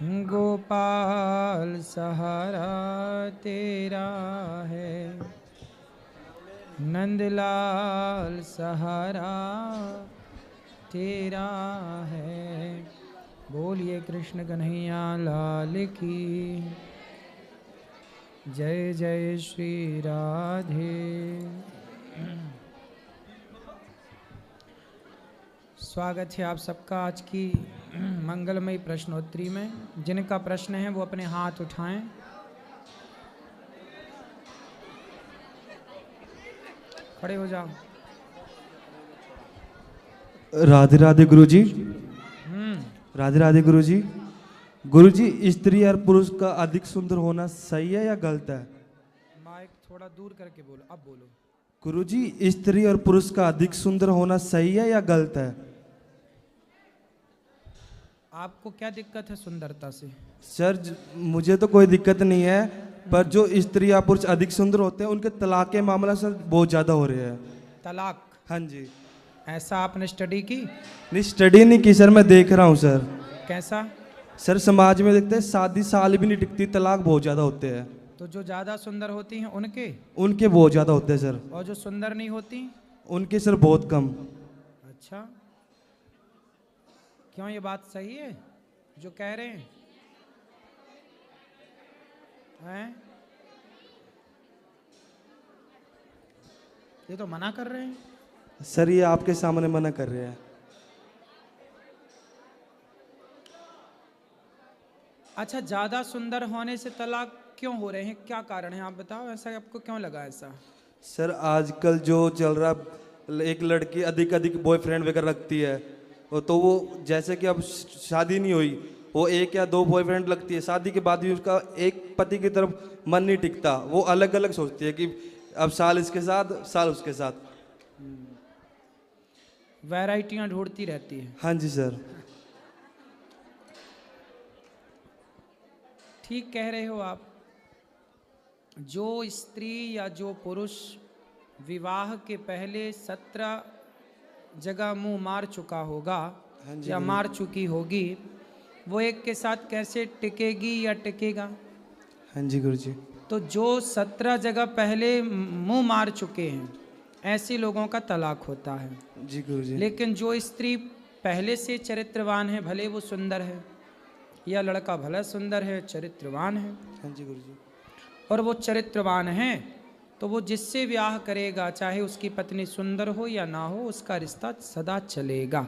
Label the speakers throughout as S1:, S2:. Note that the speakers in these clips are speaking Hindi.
S1: गोपाल सहारा तेरा है, नंदलाल सहारा तेरा है। बोलिए कृष्ण कन्हैया लाल की जय। जय श्री राधे। स्वागत है आप सबका आज की मंगलमयी प्रश्नोत्तरी में। जिनका प्रश्न है वो अपने हाथ उठाएं। खड़े हो जाओ।
S2: राधे राधे गुरुजी। राधे राधे गुरुजी। गुरुजी, स्त्री और पुरुष का अधिक सुंदर होना सही है या गलत है?
S1: माइक थोड़ा दूर करके बोलो। अब बोलो।
S2: गुरुजी, स्त्री और पुरुष का अधिक सुंदर होना सही है या गलत है?
S1: आपको क्या दिक्कत है सुंदरता से?
S2: सर, मुझे तो कोई दिक्कत नहीं है, पर जो स्त्री या पुरुष अधिक सुंदर होते हैं उनके तलाक के मामला सर बहुत ज्यादा हो रहे हैं।
S1: तलाक?
S2: हाँ जी।
S1: ऐसा आपने स्टडी की?
S2: नहीं, स्टडी नहीं की सर, मैं देख रहा हूँ सर।
S1: कैसा?
S2: सर, समाज में देखते हैं शादी साल भी नहीं टिकती, तलाक बहुत ज्यादा होते हैं।
S1: तो जो ज्यादा सुंदर होती हैं उनके?
S2: उनके बहुत ज्यादा होते हैं सर।
S1: और जो सुंदर नहीं होती?
S2: उनके सर बहुत कम।
S1: अच्छा, क्यों ये बात सही है जो कह रहे हैं? हैं? ये तो मना कर रहे हैं।
S2: सर, ये आपके सामने मना कर रहे हैं।
S1: अच्छा, ज्यादा सुंदर होने से तलाक क्यों हो रहे हैं? क्या कारण है आप बताओ। ऐसा आपको क्यों लगा ऐसा?
S2: सर, आजकल जो चल रहा, एक लड़की अधिक अधिक बॉयफ्रेंड वगैरह रखती है, तो वो जैसे कि अब शादी नहीं हुई, वो एक या दो बॉयफ्रेंड लगती है, शादी के बाद भी उसका एक पति की तरफ मन नहीं टिकता, वो अलग अलग सोचती है कि अब साल इसके साथ साल उसके साथ।
S1: वैरायटियां ढूंढती रहती है।
S2: हाँ जी सर।
S1: ठीक कह रहे हो आप। जो स्त्री या जो पुरुष विवाह के पहले 17 जगह मुंह मार चुका होगा या मार चुकी होगी, वो एक के साथ कैसे टिकेगी या टिकेगा?
S2: हाँ जी गुरुजी।
S1: तो जो 17 जगह पहले मुंह मार चुके हैं ऐसे लोगों का तलाक होता है।
S2: जी गुरुजी।
S1: लेकिन जो स्त्री पहले से चरित्रवान है, भले वो सुंदर है, या लड़का भला सुंदर है चरित्रवान है,
S2: हाँ जी गुरुजी,
S1: और वो चरित्रवान है, तो वो जिससे ब्याह करेगा चाहे उसकी पत्नी सुंदर हो या ना हो, उसका रिश्ता सदा चलेगा।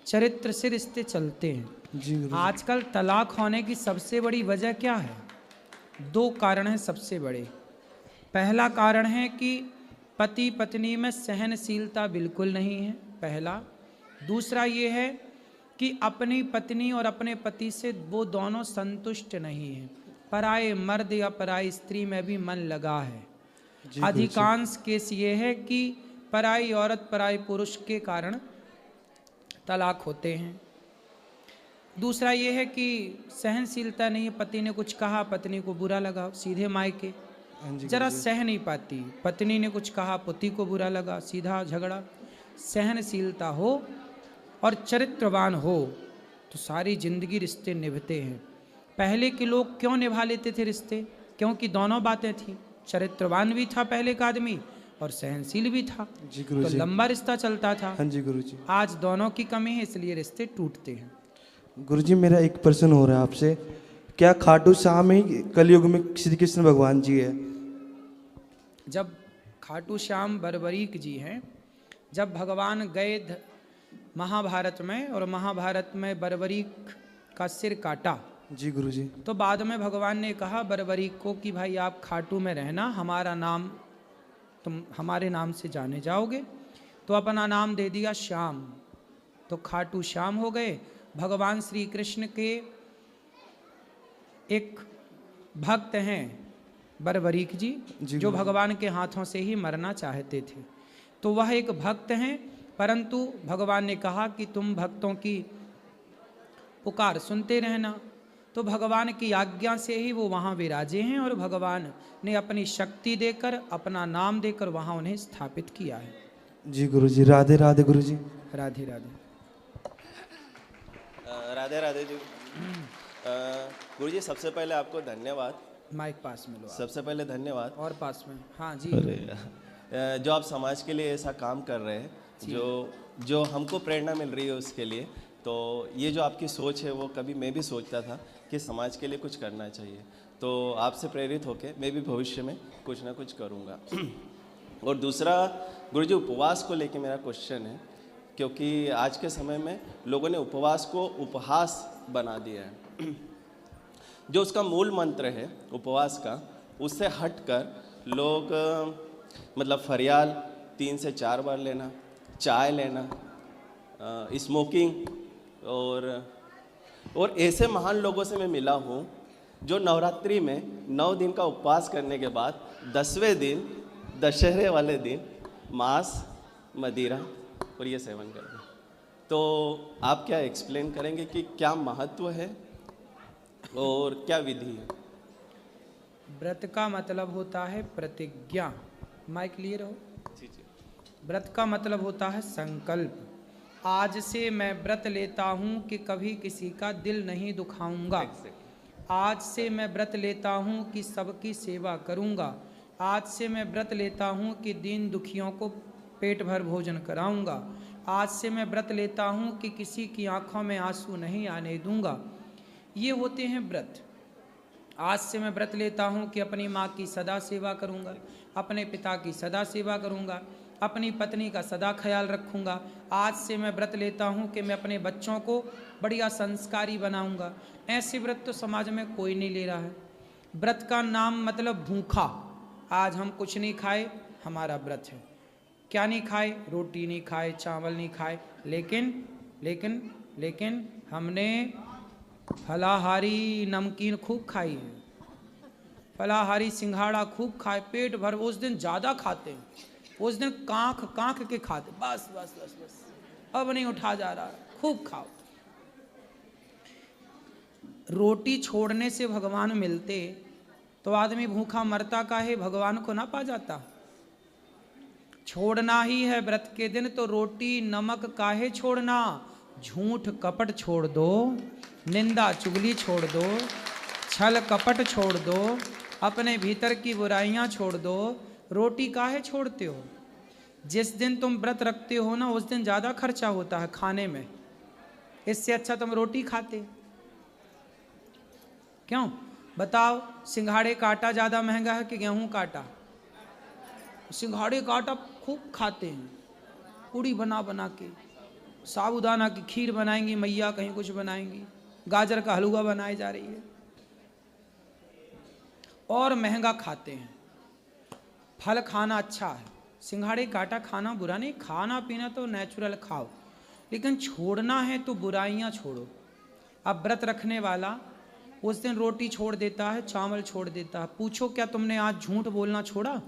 S1: चरित्र से रिश्ते चलते हैं।
S2: जी गुरुजी।
S1: आजकल तलाक होने की सबसे बड़ी वजह क्या है? 2 कारण हैं सबसे बड़े। पहला कारण है कि पति पत्नी में सहनशीलता बिल्कुल नहीं है, पहला। दूसरा ये है कि अपनी पत्नी और अपने पति से वो दोनों संतुष्ट नहीं हैं। पराये मर्द या पराई स्त्री में भी मन लगा है। अधिकांश केस ये है कि पराई औरत पराई पुरुष के कारण तलाक होते हैं। दूसरा ये है कि सहनशीलता नहीं है, पति ने कुछ कहा, पत्नी को बुरा लगा, सीधे मायके जरा सह नहीं पाती। पत्नी ने कुछ कहा, पति को बुरा लगा, सीधा झगड़ा। सहनशीलता हो और चरित्रवान हो तो सारी जिंदगी रिश्ते निभते हैं। पहले के लोग क्यों निभा लेते थे रिश्ते? क्योंकि दोनों बातें थी, चरित्रवान भी था पहले का आदमी और सहनशील भी था, तो लंबा रिश्ता चलता था।
S2: हाँ जी गुरुजी।
S1: आज दोनों की कमी है, इसलिए रिश्ते टूटते हैं।
S2: गुरुजी, मेरा एक प्रश्न हो रहा है आपसे, क्या खाटू श्याम ही कलयुग में श्री कृष्ण भगवान जी है?
S1: जब खाटू श्याम बरबरीक जी हैं, जब भगवान गए महाभारत में और महाभारत में बरबरीक का सिर काटा,
S2: जी गुरुजी,
S1: तो बाद में भगवान ने कहा बरबरीक को कि भाई आप खाटू में रहना, हमारा नाम तुम हमारे नाम से जाने जाओगे। तो अपना नाम दे दिया श्याम, तो खाटू श्याम हो गए। भगवान श्री कृष्ण के एक भक्त हैं बरबरीक जी, जो भगवान के हाथों से ही मरना चाहते थे। तो वह एक भक्त हैं, परंतु भगवान ने कहा कि तुम भक्तों की पुकार सुनते रहना। तो भगवान की आज्ञा से ही वो वहाँ विराजे हैं और भगवान ने अपनी शक्ति देकर, अपना नाम देकर वहाँ उन्हें स्थापित किया है।
S2: जी गुरुजी। राधे राधे गुरुजी।
S1: राधे राधे।
S3: राधे राधे जी। गुरुजी सबसे पहले आपको धन्यवाद।
S1: माइक पास में लो आप।
S3: सबसे पहले धन्यवाद।
S1: और पास में, हाँ जी।
S3: जो आप समाज के लिए ऐसा काम कर रहे हैं, जो हमको प्रेरणा मिल रही है उसके लिए। तो ये जो आपकी सोच है वो कभी मैं भी सोचता था कि समाज के लिए कुछ करना चाहिए। तो आपसे प्रेरित होकर मैं भी भविष्य में कुछ ना कुछ करूँगा। और दूसरा गुरुजी, उपवास को लेके मेरा क्वेश्चन है, क्योंकि आज के समय में लोगों ने उपवास को उपहास बना दिया है। जो उसका मूल मंत्र है उपवास का, उससे हटकर लोग मतलब फरियाल 3 से 4 बार लेना, चाय लेना, स्मोकिंग, और ऐसे महान लोगों से मैं मिला हूँ जो नवरात्रि में 9 दिन का उपवास करने के बाद 10वें दिन, दशहरे वाले दिन, मांस, मदिरा और ये सेवन करते हैं। तो आप क्या एक्सप्लेन करेंगे कि क्या महत्व है और क्या विधि है?
S1: व्रत का मतलब होता है प्रतिज्ञा। माइक लिए रहो।
S3: जी जी।
S1: व्रत का मतलब होता है संकल्प। आज से मैं व्रत लेता हूँ कि कभी किसी का दिल नहीं दुखाऊंगा। आज से मैं व्रत लेता हूँ कि सबकी सेवा करूँगा। आज से मैं व्रत लेता हूँ कि दीन दुखियों को पेट भर भोजन कराऊँगा। आज से मैं व्रत लेता हूँ कि किसी की आंखों में आंसू नहीं आने दूंगा। ये होते हैं व्रत। आज से मैं व्रत लेता हूँ कि अपनी माँ की सदा सेवा करूँगा, अपने पिता की सदा सेवा करूँगा, अपनी पत्नी का सदा ख्याल रखूँगा। आज से मैं व्रत लेता हूँ कि मैं अपने बच्चों को बढ़िया संस्कारी बनाऊँगा। ऐसे व्रत तो समाज में कोई नहीं ले रहा है। व्रत का नाम मतलब भूखा। आज हम कुछ नहीं खाए, हमारा व्रत है। क्या नहीं खाए? रोटी नहीं खाए, चावल नहीं खाए, लेकिन हमने फलाहारी नमकीन खूब खाई है, फलाहारी सिंघाड़ा खूब खाए, पेट भर। उस दिन ज़्यादा खाते हैं, उस दिन कांख के खाते, बस बस बस बस, अब नहीं उठा जा रहा, खूब खाओ। रोटी छोड़ने से भगवान मिलते तो आदमी भूखा मरता काहे, भगवान को ना पा जाता। छोड़ना ही है व्रत के दिन तो रोटी नमक काहे छोड़ना। झूठ कपट छोड़ दो, निंदा चुगली छोड़ दो, छल कपट छोड़ दो, अपने भीतर की बुराइयां छोड़ दो। रोटी काहे छोड़ते हो? जिस दिन तुम व्रत रखते हो ना, उस दिन ज़्यादा खर्चा होता है खाने में। इससे अच्छा तुम रोटी खाते। क्यों बताओ? सिंघाड़े का आटा ज़्यादा महंगा है कि गेहूं का आटा? सिंघाड़े का आटा खूब खाते हैं, पूड़ी बना बना के। साबूदाना की खीर बनाएंगी मैया, कहीं कुछ बनाएंगी, गाजर का हलवा बनाई जा रही है, और महंगा खाते हैं। फल खाना अच्छा है, सिंघाड़े का आटा खाना बुरा नहीं, खाना पीना तो नेचुरल खाओ, लेकिन छोड़ना है तो बुराइयां छोड़ो। अब व्रत रखने वाला उस दिन रोटी छोड़ देता है, चावल छोड़ देता है। पूछो क्या तुमने आज झूठ बोलना छोड़ा,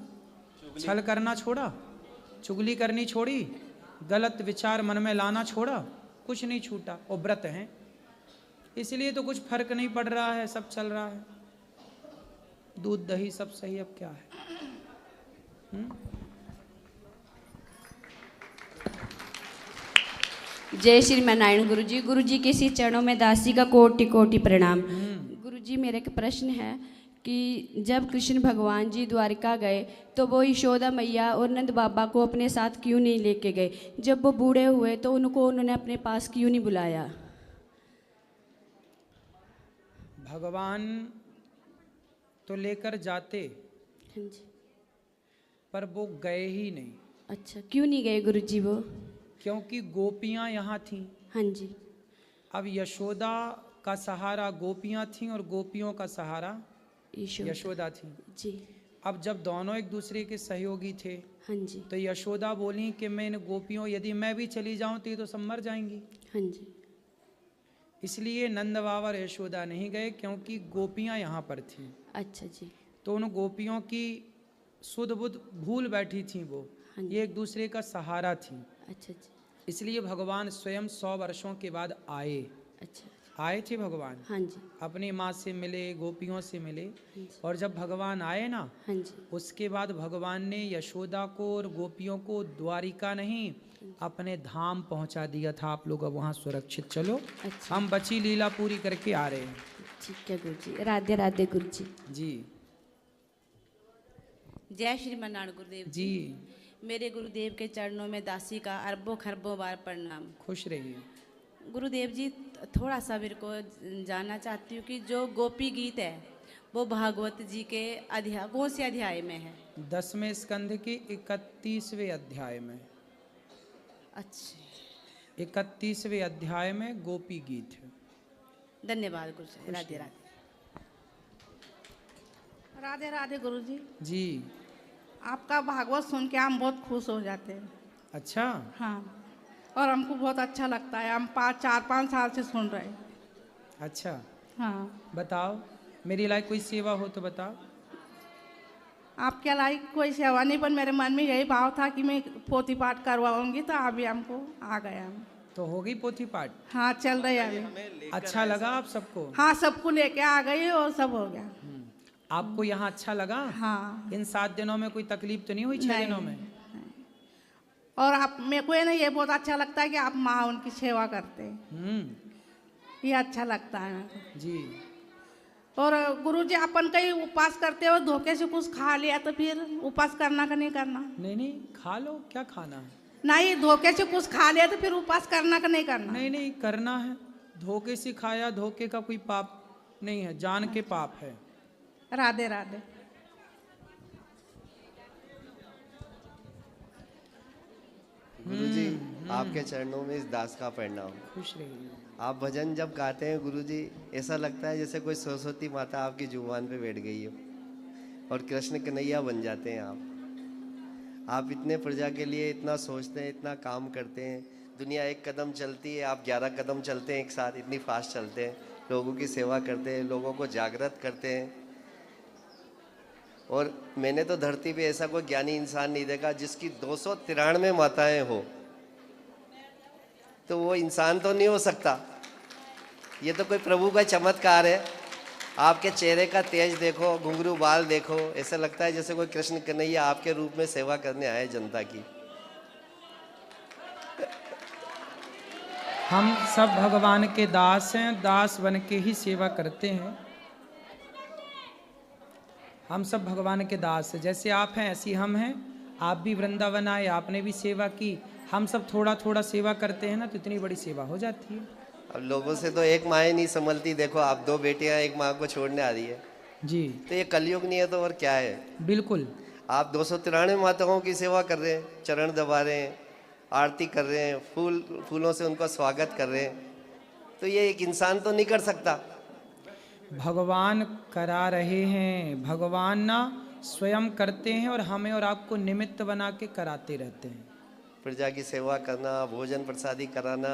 S1: छल करना छोड़ा, चुगली करनी छोड़ी, गलत विचार मन में लाना छोड़ा? कुछ नहीं छूटा। और व्रत हैं, इसलिए तो कुछ फर्क नहीं पड़ रहा है, सब चल रहा है, दूध दही सब सही। अब क्या है?
S4: जय श्री नारायण गुरुजी। गुरुजी के श्री चरणों में दासी का कोटि कोटि प्रणाम। गुरुजी मेरा एक प्रश्न है कि जब कृष्ण भगवान जी द्वारिका गए तो वो यशोदा मैया और नंद बाबा को अपने साथ क्यों नहीं लेके गए? जब वो बूढ़े हुए तो उन्होंने अपने पास क्यों नहीं बुलाया?
S1: भगवान तो लेकर जाते,
S4: हाँ जी।
S1: पर वो गए ही नहीं।
S4: अच्छा, क्यों नहीं गए गुरुजी वो?
S1: क्योंकि गोपियां यहाँ थीं।
S4: हाँ जी।
S1: अब यशोदा का सहारा गोपियां थीं और गोपियों का सहारा यशोदा थी
S4: जी।
S1: अब जब दोनों एक दूसरे के सहयोगी थे,
S4: हाँ जी।
S1: तो यशोदा बोली कि मैं इन गोपियों, यदि मैं भी चली जाऊं तो ये तो सब मर जाएंगी।
S4: हाँ जी।
S1: इसलिए नंद बाबा और यशोदा नहीं गए, क्योंकि गोपियां यहाँ पर थीं।
S4: अच्छा जी।
S1: तो उन गोपियों की सुध बुध भूल बैठी थीं वो,
S4: हाँ जी।
S1: ये एक दूसरे का सहारा थी।
S4: अच्छा जी।
S1: इसलिए भगवान स्वयं 100 वर्षों के बाद आए।
S4: अच्छा।
S1: आए थे भगवान,
S4: हाँ जी।
S1: अपनी माँ से मिले, गोपियों से मिले।
S4: हाँ जी।
S1: और जब भगवान आए ना,
S4: हाँ जी।
S1: उसके बाद भगवान ने यशोदा को और गोपियों को द्वारिका नहीं, अपने धाम पहुंचा दिया था। आप लोग अब वहाँ सुरक्षित चलो।
S4: अच्छा।
S1: हम बची लीला पूरी करके आ रहे हैं।
S4: ठीक है गुरुजी। राधे राधे गुरुजी।
S1: जी
S5: जय श्रीमन्नारायण गुरुदेव
S1: जी।
S5: मेरे गुरुदेव के चरणों में दासी का अरबों खरबों बार प्रणाम।
S1: खुश रहिए।
S5: गुरुदेव जी, थोड़ा सा मेरे को जानना चाहती हूँ कि जो गोपी गीत है वो भागवत जी के अध्याय कौन से अध्याय में है?
S1: 10वें स्कंध के 31वें अध्याय में।
S5: अच्छा,
S1: 31वें अध्याय में गोपी गीत है।
S5: धन्यवाद गुरुजी। राधे राधे।
S6: राधे राधे गुरुजी।
S1: जी।
S6: आपका भागवत सुन के हम बहुत खुश हो जाते हैं।
S1: अच्छा।
S6: हाँ, और हमको बहुत अच्छा लगता है। हम 4-5 साल से सुन रहे हैं।
S1: अच्छा,
S6: हाँ,
S1: बताओ मेरी लायक कोई सेवा हो तो बताओ।
S6: आपके लायक कोई सेवा नहीं, पर मेरे मन में यही भाव था कि मैं पोथी पाठ करवाऊंगी, तो अभी हमको आ गया। हम
S1: तो हो गई पोथी पाठ?
S6: हाँ, चल रही है अभी।
S1: अच्छा लगा आप सबको?
S6: हाँ, सबको लेके आ गई और सब हो गया।
S1: आपको यहाँ अच्छा लगा?
S6: हाँ।
S1: इन 7 दिनों में कोई तकलीफ तो नहीं हुई? 6 दिनों में?
S6: और आप, मेरे को ये बहुत अच्छा लगता है कि आप माँ उनकी सेवा करते हैं। ये अच्छा लगता है मेरे को।
S1: जी।
S6: और गुरुजी, अपन कहीं उपास करते हो, धोखे से कुछ खा लिया तो फिर उपास करना का नहीं करना?
S1: नहीं नहीं, खा लो, क्या खाना है?
S6: नहीं, धोखे से कुछ खा लिया तो फिर उपास करना का नहीं करना?
S1: नहीं नहीं, करना है। धोखे से खाया, धोखे का कोई पाप नहीं है, जान के पाप है।
S6: राधे राधे।
S7: गुरुजी, आपके चरणों में इस दास का प्रणाम।
S1: खुश रहिए।
S7: आप भजन जब गाते हैं गुरुजी, ऐसा लगता है जैसे कोई सरस्वती माता आपकी जुबान पे बैठ गई हो और कृष्ण कन्हैया बन जाते हैं आप इतने प्रजा के लिए इतना सोचते हैं, इतना काम करते हैं। दुनिया एक कदम चलती है, आप 11 कदम चलते हैं एक साथ, इतनी फास्ट चलते हैं। लोगों की सेवा करते हैं, लोगों को जागृत करते हैं। और मैंने तो धरती पे ऐसा कोई ज्ञानी इंसान नहीं देखा जिसकी 293 माताएं हो। तो वो इंसान तो नहीं हो सकता, ये तो कोई प्रभु का चमत्कार है। आपके चेहरे का तेज देखो, घुंघरू बाल देखो, ऐसा लगता है जैसे कोई कृष्ण कन्हैया आपके रूप में सेवा करने आए जनता की।
S1: हम सब भगवान के दास हैं, दास बन के ही सेवा करते हैं। हम सब भगवान के दास हैं। जैसे आप हैं ऐसी हम हैं। आप भी वृंदावन आए, आपने भी सेवा की। हम सब थोड़ा थोड़ा सेवा करते हैं ना, तो इतनी बड़ी सेवा हो जाती है।
S7: अब लोगों से तो एक माँ नहीं संभलती। देखो आप 2 बेटियां एक माँ को छोड़ने आ रही है।
S1: जी।
S7: तो ये कलयुग नहीं है तो और क्या है?
S1: बिल्कुल।
S7: आप 293 माताओं की सेवा कर रहे हैं, चरण दबा रहे हैं, आरती कर रहे हैं, फूलों से उनका स्वागत कर रहे हैं। तो ये एक इंसान तो नहीं कर सकता।
S1: भगवान करा रहे हैं। भगवान ना स्वयं करते हैं और हमें और आपको निमित्त बना के कराते रहते हैं।
S7: प्रजा की सेवा करना, भोजन प्रसादी कराना,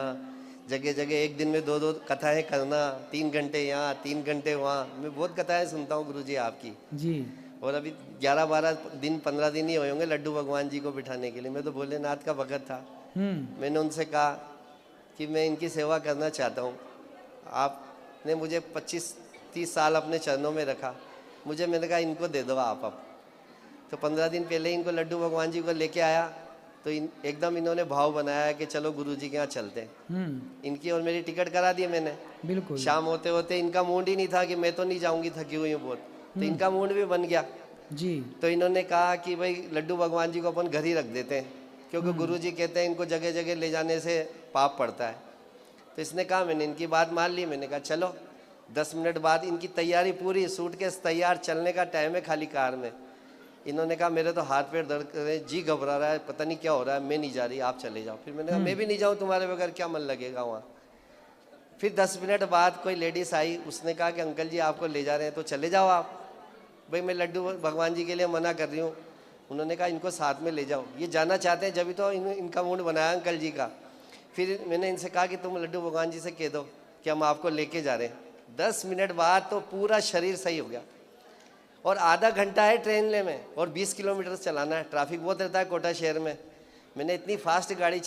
S7: जगह जगह एक दिन में 2-2 कथाएं करना, 3 घंटे यहाँ 3 घंटे वहाँ। मैं बहुत कथाएं सुनता हूँ गुरुजी आपकी।
S1: जी।
S7: और अभी 11-12 दिन 15 दिन ही हुए होंगे लड्डू भगवान जी को बिठाने के लिए। मैं तो भोलेनाथ का भगत था। मैंने उनसे कहा कि मैं इनकी सेवा करना चाहता हूँ। आपने मुझे 25-30 साल अपने चरणों में रखा, मैंने कहा इनको दे दो आप अब। तो 15 दिन पहले इनको लड्डू भगवान जी को लेके आया, तो एकदम इन्होंने भाव बनाया कि चलो गुरुजी के यहाँ चलते हैं। इनकी और मेरी टिकट करा दी मैंने।
S1: बिल्कुल।
S7: शाम होते होते इनका मूड ही नहीं था कि मैं तो नहीं जाऊंगी, थकी हुई हूँ बहुत। तो इनका मूड भी बन गया
S1: जी।
S7: तो इन्होंने कहा कि भाई लड्डू भगवान जी को अपन घर ही रख देते हैं, क्योंकि गुरुजी कहते हैं इनको जगह जगह ले जाने से पाप पड़ता है। तो इसने कहा, मैंने इनकी बात मान ली। मैंने कहा चलो। 10 मिनट बाद इनकी तैयारी पूरी, सूटकेस तैयार, चलने का टाइम है खाली कार में। इन्होंने कहा मेरे तो हाथ पैर दर्द कर रहे हैं, जी घबरा रहा है, पता नहीं क्या हो रहा है, मैं नहीं जा रही, आप चले जाओ। फिर मैंने कहा मैं भी नहीं जाऊँ, तुम्हारे बगैर क्या मन लगेगा वहाँ। फिर 10 मिनट बाद कोई लेडीज आई, उसने कहा कि अंकल जी आपको ले जा रहे हैं तो चले जाओ आप। भाई मैं लड्डू भगवान जी के लिए मना कर रही हूँ। उन्होंने कहा इनको साथ में ले जाओ, ये जाना चाहते हैं, जब तो इनका मूड बनाया अंकल जी का। फिर मैंने इनसे कहा कि तुम लड्डू भगवान जी से कह दो कि हम आपको लेके जा रहे हैं। 10 मिनट बाद तो पूरा शरीर सही हो गया। और आधा घंटा है ट्रेन में और 20 किलोमीटर चलाना है। ट्रैफिक बहुत रहता है कोटा शहर में। मैंने इतनी फास्ट गाड़ी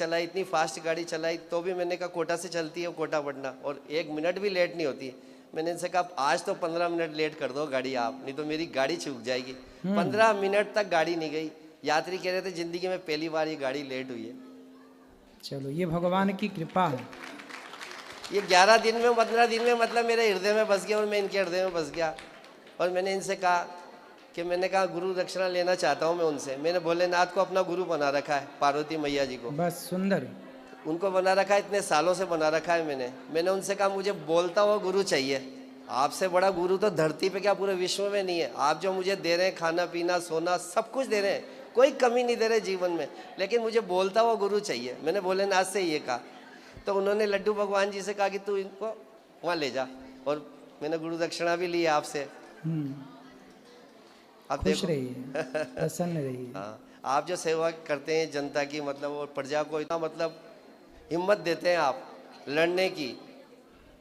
S7: चलाई, तो भी मैंने कहा कोटा से चलती है कोटा पटना, और 1 मिनट भी लेट नहीं होती। मैंने इनसे कहा आज तो 15 मिनट लेट कर दो गाड़ी आप, नहीं तो मेरी गाड़ी छूट जाएगी। 15 मिनट तक गाड़ी नहीं गई। यात्री कह रहे थे जिंदगी में पहली बार ये गाड़ी लेट हुई है।
S1: चलो, ये भगवान की कृपा है।
S7: ये 11 दिन में 15 दिन में मतलब मेरे हृदय में बस गया और मैं इनके हृदय में बस गया। और मैंने इनसे कहा कि मैंने कहा गुरु दक्षिणा लेना चाहता हूँ मैं उनसे। मैंने भोलेनाथ को अपना गुरु बना रखा है, पार्वती मैया जी को
S1: बस सुंदर।
S7: उनको बना रखा है, इतने सालों से बना रखा है मैंने उनसे कहा मुझे बोलता हुआ गुरु चाहिए। आपसे बड़ा गुरु तो धरती पे क्या पूरे विश्व में नहीं है। आप जो मुझे दे रहे हैं, खाना पीना सोना सब कुछ दे रहे हैं, कोई कमी नहीं दे रहे जीवन में, लेकिन मुझे बोलता हुआ गुरु चाहिए। मैंने भोलेनाथ से ये कहा, तो उन्होंने लड्डू भगवान जी से कहा कि तू इनको वहाँ ले जा। और मैंने गुरु दक्षिणा भी ली आपसे। आप
S1: खुश
S7: देखो
S1: रहिए, प्रसन्न रहिए।
S7: हाँ, आप जो सेवा करते हैं जनता की मतलब और प्रजा को इतना मतलब हिम्मत देते हैं आप लड़ने की,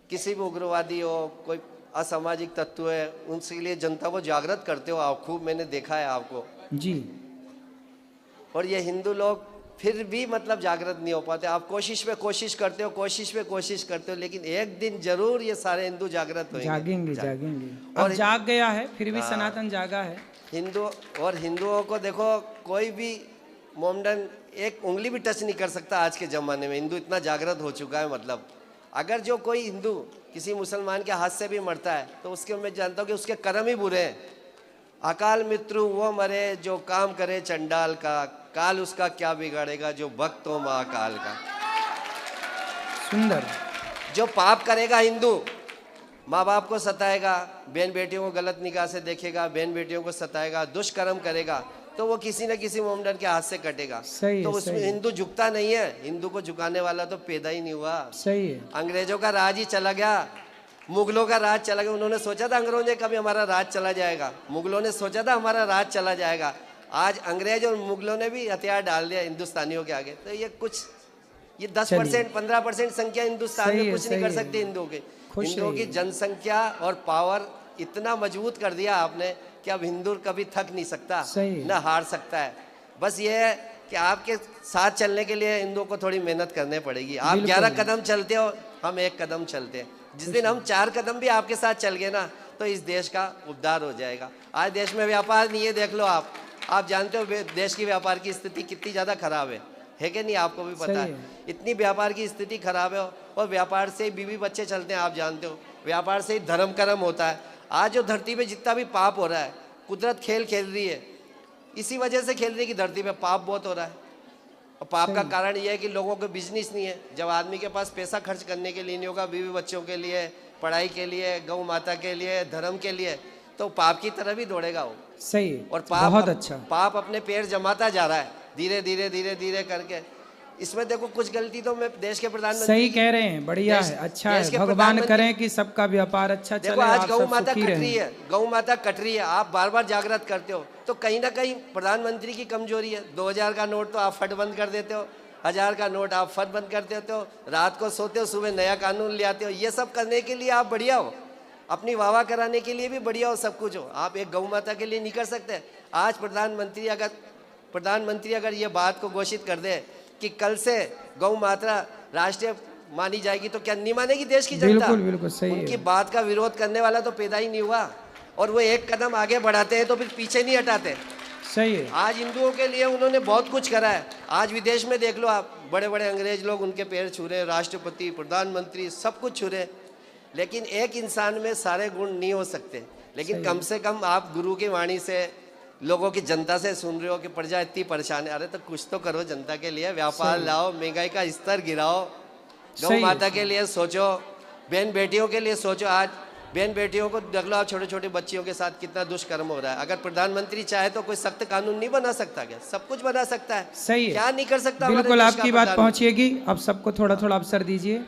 S7: किसी भी उग्रवादी हो, कोई असामाजिक तत्व है, उनके लिए जनता को जागृत करते हो आप खूब। मैंने देखा है आपको
S1: जी।
S7: और ये हिंदू लोग फिर भी मतलब जागृत नहीं हो पाते। आप कोशिश पे कोशिश करते हो, कोशिश पे कोशिश करते हो, लेकिन एक दिन जरूर ये सारे हिंदू जागृत होंगे।
S1: जागेंगे।
S7: और
S1: अब जाग गया है, फिर भी सनातन जागा है।
S7: हिंदू और हिंदुओं को देखो, कोई भी मोमडन एक उंगली भी टच नहीं कर सकता आज के ज़माने में। हिंदू इतना जागृत हो चुका है। मतलब अगर जो कोई हिंदू किसी मुसलमान के हाथ से भी मरता है तो उसके मैं जानता हूँ कि उसके कर्म ही बुरे हैं। अकाल मृत्यु वो मरे जो काम करे चंडाल का, काल उसका क्या बिगाड़ेगा जो भक्त हो महाकाल का।
S1: सुंदर।
S7: जो पाप करेगा हिंदू, माँ बाप को सताएगा, बहन बेटियों को गलत निगाह से देखेगा, बहन बेटियों को सताएगा, दुष्कर्म करेगा, तो वो किसी न किसी मोमडन के हाथ से कटेगा।
S1: सही है,
S7: तो उसमें
S1: सही है।
S7: हिंदू झुकता नहीं है। हिंदू को झुकाने वाला तो पैदा ही नहीं हुआ।
S1: सही है।
S7: अंग्रेजों का राज ही चला गया, मुगलों का राज चला गया। उन्होंने सोचा था अंग्रेजों ने कभी हमारा राज चला जाएगा, मुगलों ने सोचा था हमारा राज चला जाएगा। आज अंग्रेज और मुगलों ने भी हथियार डाल दिया हिंदुस्तानियों के आगे। तो ये 10% 15% संख्या हिंदुस्तान में कुछ नहीं कर सकती हिंदुओं के। हिंदुओं की जनसंख्या और पावर इतना मजबूत कर दिया आपने कि अब हिंदू कभी थक नहीं सकता, न हार सकता है। बस ये है कि आपके साथ चलने के लिए हिंदुओं को थोड़ी मेहनत करनी पड़ेगी। आप 11 कदम चलते हो, हम 1 कदम चलते हैं। जिस दिन हम 4 कदम भी आपके साथ चल गए ना, तो इस देश का उद्धार हो जाएगा। आज देश में व्यापार नहीं है, देख लो आप जानते हो देश की व्यापार की स्थिति कितनी ज़्यादा खराब है कि नहीं? आपको भी पता है इतनी व्यापार की स्थिति खराब है। और व्यापार से ही बीवी बच्चे चलते हैं, आप जानते हो। व्यापार से ही धर्म कर्म होता है। आज जो धरती पे जितना भी पाप हो रहा है, कुदरत खेल खेल रही है, इसी वजह से खेल रही है कि धरती पे पाप बहुत हो रहा है। और पाप का कारण यह है कि लोगों को बिजनेस नहीं है। जब आदमी के पास पैसा खर्च करने के लिए नहीं होगा, बीवी बच्चों के लिए, पढ़ाई के लिए, गौ माता के लिए, धर्म के लिए, तो पाप की तरफ ही दौड़ेगा वो।
S1: सही है।
S7: और पाप
S1: बहुत अच्छा।
S7: पाप अपने पैर जमाता जा रहा है धीरे धीरे धीरे धीरे करके। इसमें देखो कुछ गलती तो मैं देश के प्रधानमंत्री
S1: सही कह रहे हैं, बढ़िया है, अच्छा है। भगवान करें कि सबका व्यापार अच्छा चले।
S7: देखो आज
S1: आप
S7: गौ
S1: सब
S7: माता
S1: सुखी
S7: कट रही
S1: रहें।
S7: है, गौ माता कट रही है, आप बार बार जागृत करते हो, तो कहीं ना कहीं प्रधानमंत्री की कमजोरी है। 2000 का नोट तो आप फट बंद कर देते हो, 1000 का नोट आप फट बंद कर देते हो, रात को सोते हो, सुबह नया कानून ले आते हो। ये सब करने के लिए आप बढ़िया हो, अपनी वाह कराने के लिए भी बढ़िया हो, सब कुछ हो। आप एक गौ माता के लिए नहीं कर सकते। आज प्रधानमंत्री अगर ये बात को घोषित कर दे कि कल से गौ माता राष्ट्रीय मानी जाएगी, तो क्या नहीं मानेगी देश की जनता?
S1: बिल्कुल बिल्कुल सही
S7: उनकी
S1: है।
S7: बात का विरोध करने वाला तो पैदा ही नहीं हुआ। और वो 1 कदम आगे बढ़ाते हैं तो फिर पीछे नहीं हटाते।
S1: सही है।
S7: आज हिंदुओं के लिए उन्होंने बहुत कुछ करा है। आज विदेश में देख लो आप, बड़े बड़े अंग्रेज लोग उनके पैर छू रहे, राष्ट्रपति, प्रधानमंत्री सब कुछ छू रहे। लेकिन एक इंसान में सारे गुण नहीं हो सकते। लेकिन कम से कम आप गुरु की वाणी से, लोगों की जनता से सुन रहे हो कि प्रजा इतनी परेशान है, अरे तो कुछ तो करो जनता के लिए। व्यापार लाओ, महंगाई का स्तर गिराओ, गौ माता के लिए सोचो, बहन बेटियों के लिए सोचो। आज बहन बेटियों को देख लो, आप छोटे छोटे बच्चियों के साथ कितना दुष्कर्म हो रहा है। अगर प्रधानमंत्री चाहे तो कोई सख्त कानून नहीं बना सकता क्या? सब कुछ बना सकता है।
S1: सही है।
S7: क्या नहीं कर सकता?
S1: बिल्कुल आपकी बात पहुंचेगी। अब सबको थोड़ा थोड़ा अवसर दीजिए।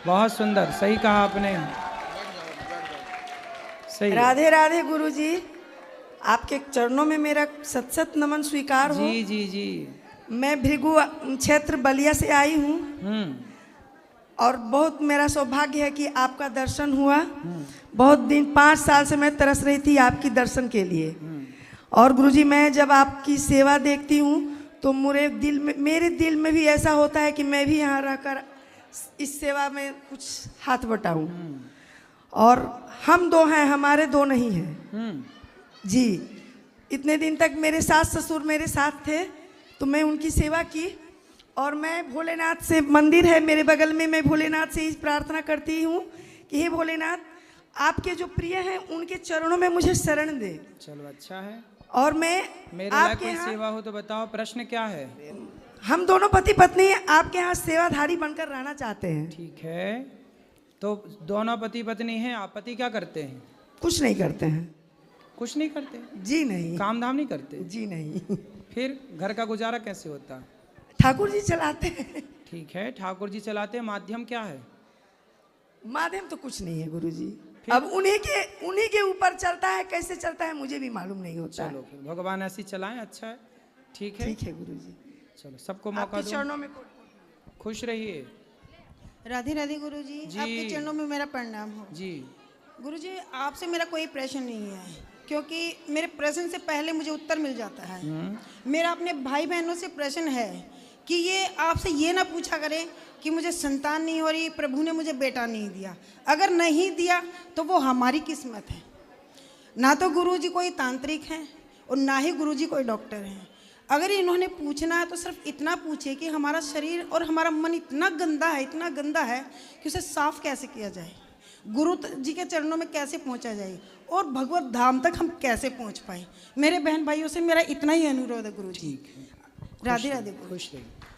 S1: बहुत सुंदर, सही कहा आपने, सही।
S8: राधे राधे गुरुजी, आपके चरणों में मेरा सत सत नमन स्वीकार हो।
S1: जी जी जी।
S8: मैं भृगु क्षेत्र बलिया से आई हूँ और बहुत मेरा सौभाग्य है कि आपका दर्शन हुआ। बहुत दिन 5 साल से मैं तरस रही थी आपकी दर्शन के लिए। और गुरुजी मैं जब आपकी सेवा देखती हूँ तो मेरे दिल में भी ऐसा होता है कि मैं भी यहाँ रहकर इस सेवा में कुछ हाथ बटाऊं। और हम 2 हैं, हमारे 2 नहीं हैं जी। इतने दिन तक मेरे सास ससुर मेरे साथ थे तो मैं उनकी सेवा की और मैं भोलेनाथ से, मंदिर है मेरे बगल में, मैं भोलेनाथ से ही प्रार्थना करती हूँ कि हे भोलेनाथ, आपके जो प्रिय हैं उनके चरणों में मुझे शरण दे।
S1: चलो अच्छा है।
S8: और मैं
S1: मेरे लायक
S8: आपके
S1: कोई
S8: यहाँ,
S1: सेवा हो तो बताओ, प्रश्न क्या है?
S8: हम दोनों पति पत्नी आपके यहाँ सेवाधारी बनकर रहना चाहते हैं।
S1: ठीक है, तो दोनों पति पत्नी हैं, आप पति क्या करते हैं?
S8: कुछ नहीं करते हैं।
S1: कुछ नहीं करते?
S8: जी नहीं।
S1: काम धाम नहीं करते?
S8: जी नहीं।
S1: फिर घर का गुजारा कैसे होता?
S8: ठाकुर जी चलाते हैं।
S1: ठीक है, ठाकुर जी चलाते हैं। माध्यम क्या है?
S8: माध्यम तो कुछ नहीं है गुरुजी। अब उन्हीं के ऊपर चलता है, कैसे चलता है मुझे भी मालूम नहीं होता।
S1: चलो फिर भगवान ऐसी चलाएं, अच्छा है। ठीक है,
S8: ठीक है गुरुजी।
S1: चलो सबको मौका
S8: आपके
S1: दो।
S8: चरणों में
S1: खुश रहिए
S9: राधे राधे गुरुजी,
S1: जी।
S9: आपके चरणों में मेरा प्रणाम हो।
S1: जी।
S9: गुरुजी, आपसे मेरा कोई प्रश्न नहीं है, क्योंकि मेरे प्रश्न से पहले मुझे उत्तर मिल जाता है। मेरा अपने भाई बहनों से प्रश्न है कि ये आपसे ये ना पूछा करें कि मुझे संतान नहीं हो रही, प्रभु ने मुझे बेटा नहीं दिया। अगर नहीं दिया तो वो हमारी किस्मत है। ना तो गुरुजी कोई तांत्रिक हैं और ना ही गुरुजी कोई डॉक्टर हैं। अगर इन्होंने पूछना है तो सिर्फ इतना पूछे कि हमारा शरीर और हमारा मन इतना गंदा है, इतना गंदा है कि उसे साफ कैसे किया जाए, गुरु जी के चरणों में कैसे पहुंचा जाए और भगवत धाम तक हम कैसे पहुंच पाए। मेरे बहन भाइयों से मेरा इतना ही अनुरोध है गुरु जी।
S1: ठीक है,
S9: राधे राधे।
S1: खुश रहिए।